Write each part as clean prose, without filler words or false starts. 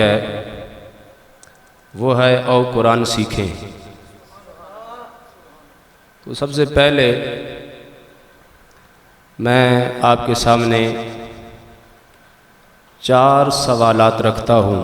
है वो है और कुरान सीखें। तो सबसे पहले मैं आपके सामने 4 सवालात रखता हूँ।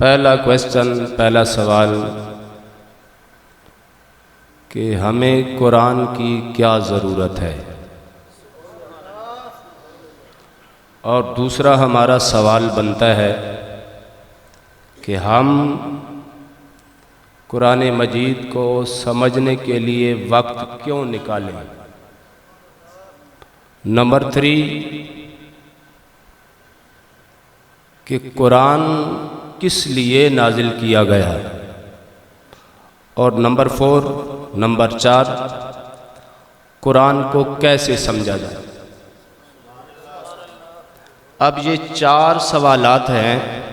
पहला सवाल कि हमें कुरान की क्या ज़रूरत है, और दूसरा हमारा सवाल बनता है कि हम कुरान मजीद को समझने के लिए वक्त क्यों निकालें। नंबर 3 कि कुरान किस लिए नाजिल किया गया, और नंबर 4 कुरान को कैसे समझा जाए। अब ये 4 सवालात हैं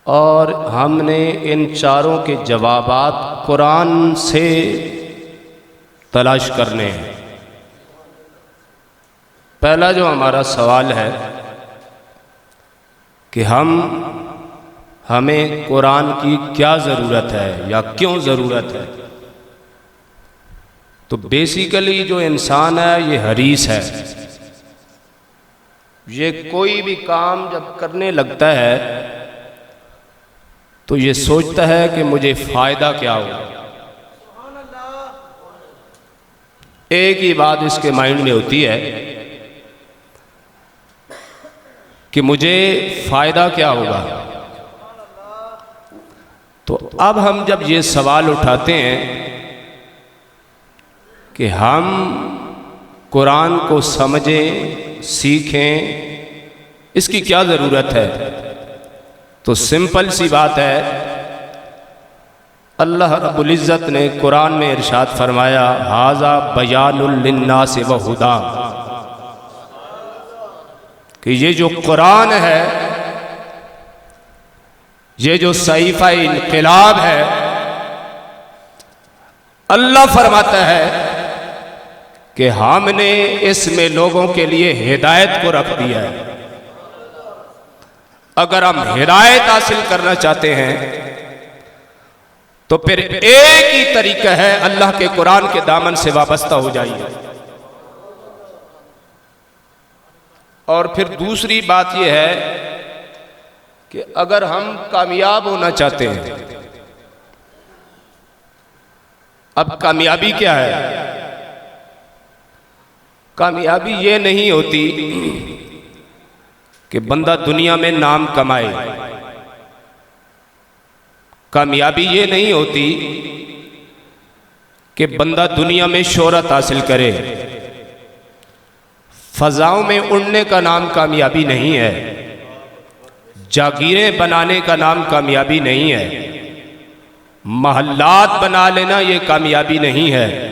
और हमने इन चारों के जवाबात कुरान से तलाश करने हैं। पहला जो हमारा सवाल है कि हमें कुरान की क्या ज़रूरत है या क्यों ज़रूरत है। तो बेसिकली जो इंसान है ये हरीस है। ये कोई भी काम जब करने लगता है तो ये सोचता है कि मुझे फ़ायदा क्या होगा। एक ही बात इसके माइंड में होती है कि मुझे फ़ायदा क्या होगा। तो अब हम जब ये सवाल उठाते हैं कि हम कुरान को समझें, सीखें, इसकी क्या ज़रूरत है, तो सिंपल सी बात है। अल्लाह रब्बुल इज़्ज़त ने कुरान में इरशाद फरमाया, हाज़ा बयानुल लिन्नास व हुदा, कि ये जो कुरान है, ये जो सहीफ़ा इनक़िलाब है, अल्लाह फरमाता है कि हमने इसमें लोगों के लिए हिदायत को रख दिया है। अगर हम हिदायत हासिल करना चाहते हैं तो फिर एक ही तरीका है, अल्लाह के कुरान के दामन से वाबस्ता हो जाइए। और फिर दूसरी बात यह है कि अगर हम कामयाब होना चाहते हैं, अब कामयाबी क्या है? कामयाबी ये नहीं होती कि बंदा दुनिया में नाम कमाए। कामयाबी ये नहीं होती कि बंदा दुनिया में शोहरत हासिल करे। फजाओं में उड़ने का नाम कामयाबी नहीं है। जागीरें बनाने का नाम कामयाबी नहीं है। महल्लात बना लेना ये कामयाबी नहीं है।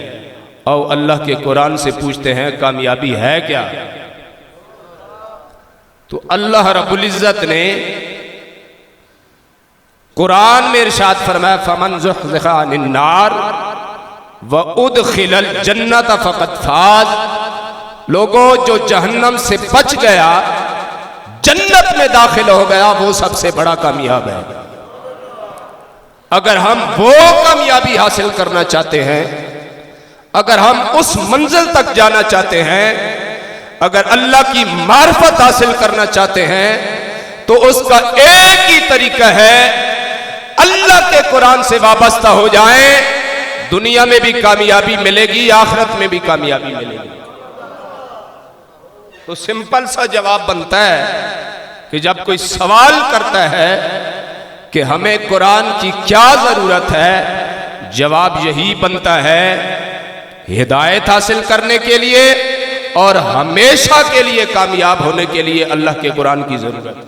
और अल्लाह के कुरान से पूछते हैं कामयाबी है क्या? तो अल्लाह रब्बुल इज़्ज़त ने कुरान में इरशाद फरमाया, फमन ज़ुहज़िहा अनिन नार व उदखिलल जन्नत फ़क़द फ़ाज़। लोगों, जो जहन्नम से बच गया, जन्नत में दाखिल हो गया, वो सबसे बड़ा कामयाब है। अगर हम वो कामयाबी हासिल करना चाहते हैं, अगर हम उस मंजिल तक जाना चाहते हैं, अगर अल्लाह की मार्फत हासिल करना चाहते हैं, तो उसका एक ही तरीका है, अल्लाह के कुरान से वाबस्ता हो जाएं। दुनिया में भी कामयाबी मिलेगी, आखिरत में भी कामयाबी मिलेगी। तो सिंपल सा जवाब बनता है कि जब कोई सवाल करता है कि हमें कुरान की क्या जरूरत है, जवाब यही बनता है, हिदायत हासिल करने के लिए और हमेशा के लिए कामयाब होने के लिए अल्लाह के कुरान की जरूरत है।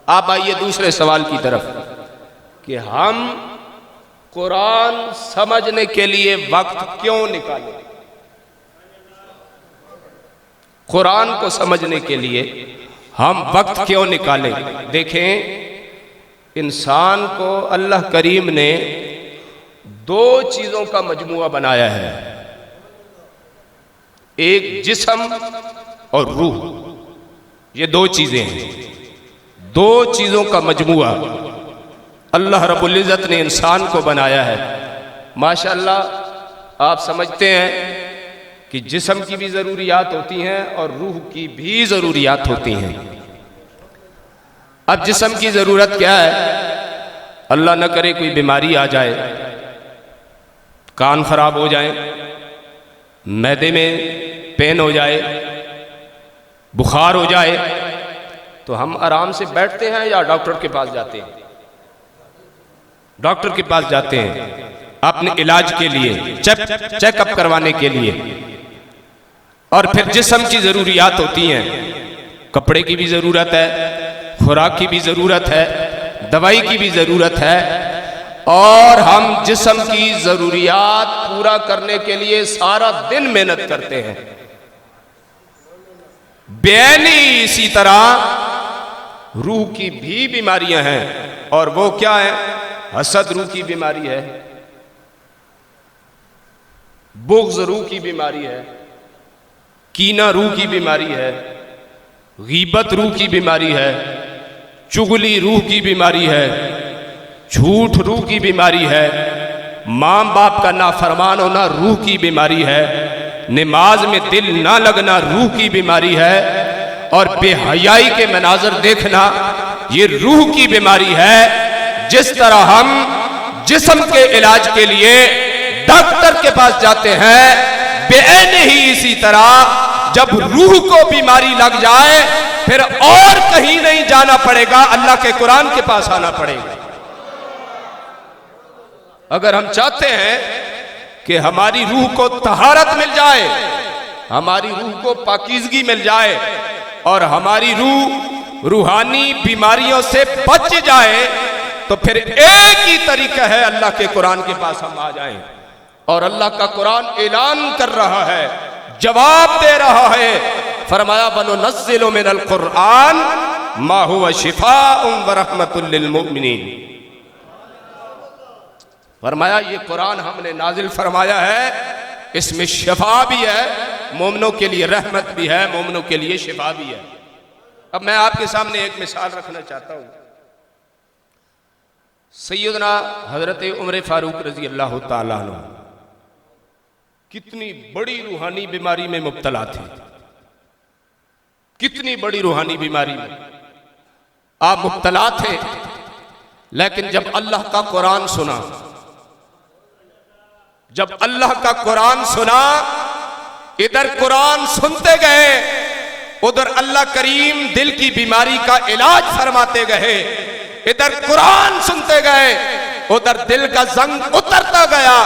आप आइए दूसरे सवाल की तरफ कि हम कुरान समझने के लिए वक्त क्यों निकालें। कुरान को समझने के लिए हम वक्त क्यों निकालें। देखें, इंसान को अल्लाह करीम ने 2 चीजों का मजमुआ बनाया है, एक जिस्म और रूह। ये दो चीजें हैं, दो चीजों का मजमुआ अल्लाह रब्बुल इज़्ज़त ने इंसान को बनाया है। माशाअल्लाह आप समझते हैं कि जिस्म की भी ज़रूरियात होती हैं और रूह की भी ज़रूरियात होती हैं। अब जिस्म की ज़रूरत क्या है? अल्लाह न करे कोई बीमारी आ जाए, कान खराब हो जाए, मैदे में पेन हो जाए, बुखार हो जाए, तो हम आराम से बैठते हैं या डॉक्टर के पास जाते हैं? डॉक्टर के पास जाते हैं अपने इलाज के लिए, चेकअप करवाने के लिए। और फिर जिस्म की ज़रूरियात होती हैं, कपड़े की भी ज़रूरत है, खुराक की भी ज़रूरत है, दवाई की भी ज़रूरत है। और हम जिस्म की ज़रूरियात पूरा करने के लिए सारा दिन मेहनत करते हैं। बेनी इसी तरह रूह की भी बीमारियां हैं, और वो क्या है? हसद रूह की बीमारी है, बुग़्ज़ रूह की बीमारी है, कीना रूह की बीमारी है, गीबत रूह की बीमारी है, चुगली रूह की बीमारी है, झूठ रूह की बीमारी है, माँ बाप का नाफरमान होना रूह की बीमारी है, नमाज में दिल ना लगना रूह की बीमारी है, और बेहयाई के मनाजर देखना ये रूह की बीमारी है। जिस तरह हम जिस्म के इलाज के लिए डॉक्टर के पास जाते हैं, बेऐने ही इसी तरह जब रूह को बीमारी लग जाए फिर और कहीं नहीं जाना पड़ेगा, अल्लाह के कुरान के पास आना पड़ेगा। अगर हम चाहते हैं कि हमारी रूह को तहारत मिल जाए, हमारी रूह को पाकीज़गी मिल जाए, और हमारी रूह रूहानी बीमारियों से बच जाए, तो फिर एक ही तरीका है, अल्लाह के कुरान के पास हम आ जाएं। और अल्लाह का कुरान ऐलान कर रहा है, जवाब दे रहा है, फरमाया वनुनज़्ज़िलु मिनल कुरान मा हुवा शिफाउन व रहमतुल लिल मुमिनीन। फरमाया ये कुरान हमने नाजिल फरमाया है, इसमें शिफा भी है, मोमिनों के लिए रहमत भी है, मोमिनों के लिए शिफा भी है। अब मैं आपके सामने एक मिसाल रखना चाहता हूं। सैयदना हजरत उमर फारूक रजी अल्लाह ताला अन्हु कितनी बड़ी रूहानी बीमारी में मुब्तला थे, कितनी बड़ी रूहानी बीमारी में आप मुब्तला थे। लेकिन जब अल्लाह का कुरान सुना, जब अल्लाह का कुरान सुना, इधर कुरान सुनते गए, उधर अल्लाह करीम दिल की बीमारी का इलाज फरमाते गए। इधर कुरान सुनते गए, उधर दिल का जंग उतरता गया।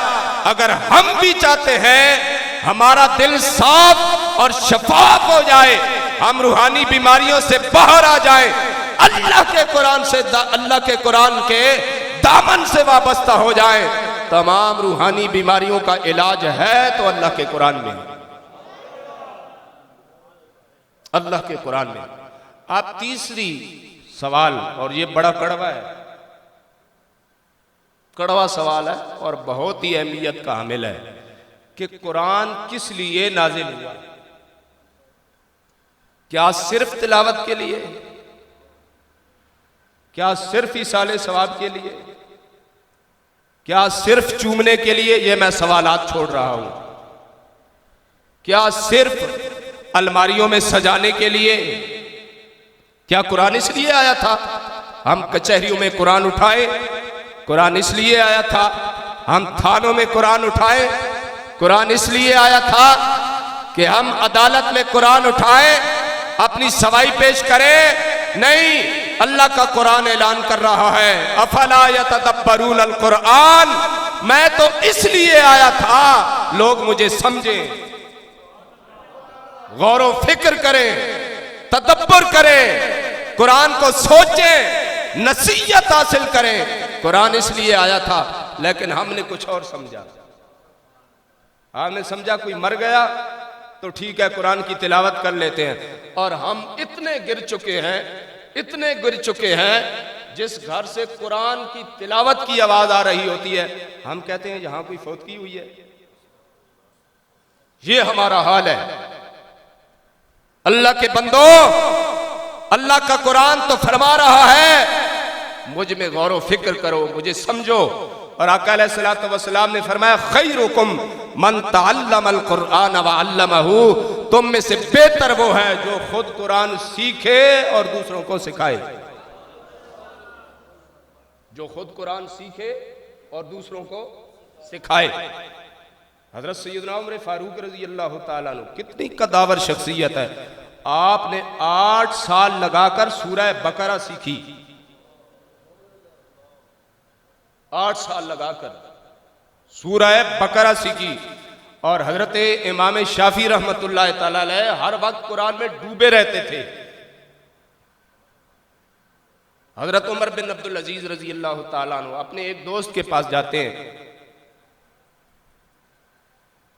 अगर हम भी चाहते हैं हमारा दिल साफ और शफाफ हो जाए, हम रूहानी बीमारियों से बाहर आ जाए, अल्लाह के कुरान से, अल्लाह के कुरान के दामन से वाबस्ता हो जाए, तमाम रूहानी बीमारियों का इलाज है तो अल्लाह के कुरान में, अल्लाह के कुरान में। आप तीसरी सवाल, और ये बड़ा कड़वा है, कड़वा सवाल है और बहुत ही अहमियत का हामिल है कि कुरान किस लिए नाजिल हुआ? क्या सिर्फ तिलावत के लिए? क्या सिर्फ इसाले सवाब के लिए? क्या सिर्फ चूमने के लिए? ये मैं सवालात छोड़ रहा हूं। क्या सिर्फ अलमारियों में सजाने के लिए? क्या कुरान इसलिए आया था हम कचहरियों में कुरान उठाए? कुरान इसलिए आया था हम थानों में कुरान उठाए? कुरान इसलिए आया था कि हम अदालत में कुरान उठाए, अपनी सवाई पेश करें? नहीं, अल्लाह का कुरान ऐलान कर रहा है, अफला यतदब्बरून अल कुरान, मैं तो इसलिए आया था लोग मुझे समझें, गौर व फिक्र करें, तदब्बर करें, कुरान को सोचें, नसीहत हासिल करें। कुरान इसलिए आया था, लेकिन हमने कुछ और समझा। हमने समझा कोई मर गया तो ठीक है कुरान की तिलावत कर लेते हैं, और हम इतने गिर चुके हैं, इतने गिर चुके हैं, जिस घर से कुरान की तिलावत की आवाज आ रही होती है हम कहते हैं यहां कोई फौतगी हुई है। ये हमारा हाल है। अल्लाह के बंदो, अल्लाह का कुरान तो फरमा रहा है मुझ में गौर व फिक्र करो, मुझे समझो। और आका अलैहिस्सलातु वस्सलाम ने फरमाया खैरुकुम मन तअल्लमल कुरआन व अल्लमहु, तुम में से बेहतर वो है जो खुद कुरान सीखे और दूसरों को सिखाए। जो खुद कुरान सीखे और दूसरों को सिखाए। हजरत सैयदना उमर फारूक रजी अल्लाह ताला अन्हु कितनी कदावर शख्सियत है। आपने 8 साल लगाकर सूरह बकरा सीखी, 8 साल लगाकर सूरह बकरा सीखी। और हजरत इमाम शाफी रहमतुल्लाह ताला अलैह हर वक्त कुरान में डूबे रहते थे। हजरत उमर बिन अब्दुल अजीज रजी अल्लाह ताला अन्हु अपने एक दोस्त के पास जाते हैं,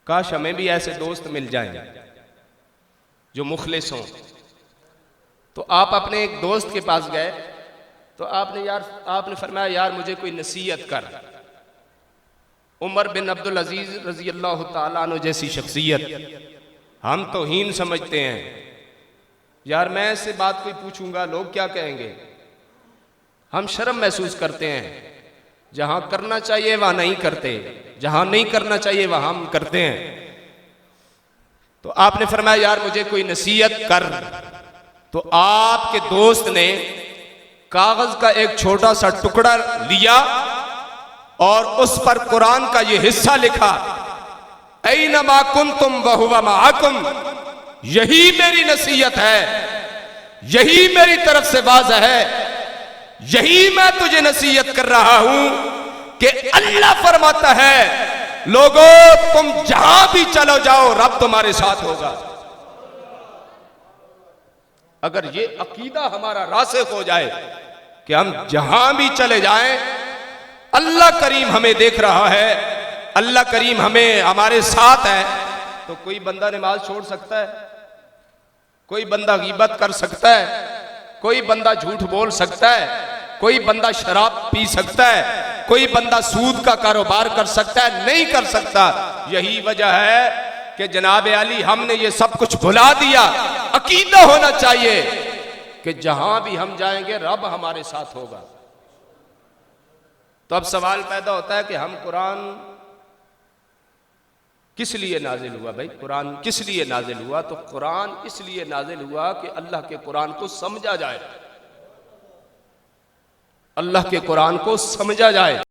काश हमें भी ऐसे दोस्त मिल जाएं जो मुखलिस हों। तो आप अपने एक दोस्त के पास गए तो आपने फरमाया यार मुझे कोई नसीहत कर। उमर बिन अब्दुल अजीज रजी अल्लाह ताला अन्हु जैसी शख्सियत हम तो हीन समझते हैं। यार मैं इससे बात कोई पूछूंगा लोग क्या कहेंगे, हम शर्म महसूस करते हैं। जहां करना चाहिए वहां नहीं करते, जहां नहीं करना चाहिए वहां हम करते हैं। तो आपने फरमाया यार मुझे कोई नसीहत कर। तो आपके दोस्त ने कागज का एक छोटा सा टुकड़ा लिया और उस पर कुरान का यह हिस्सा लिखा, ऐनमा कुंतुम वहुवा माअकुम, यही मेरी नसीहत है, यही मेरी तरफ से वाज़ है, यही मैं तुझे नसीहत कर रहा हूं कि अल्लाह फरमाता है लोगों तुम जहां भी चलो जाओ रब तुम्हारे साथ होगा। अगर ये अकीदा हमारा रासिख हो जाए कि हम जहां भी चले जाएं अल्लाह करीम हमें देख रहा है, अल्लाह करीम हमें हमारे साथ है, तो कोई बंदा नमाज छोड़ सकता है, कोई बंदा गीबत कर सकता है, कोई बंदा झूठ बोल सकता है, कोई बंदा शराब पी सकता है, कोई बंदा सूद का कारोबार कर सकता है? नहीं कर सकता। यही वजह है कि जनाब अली हमने ये सब कुछ भुला दिया। अकीदा होना चाहिए कि जहां भी हम जाएंगे रब हमारे साथ होगा। तो अब सवाल पैदा होता है कि हम कुरान किस लिए नाजिल हुआ? भाई कुरान किस लिए नाजिल हुआ? तो कुरान इसलिए नाजिल हुआ कि अल्लाह के कुरान को समझा जाए, अल्लाह के कुरान को समझा जाए।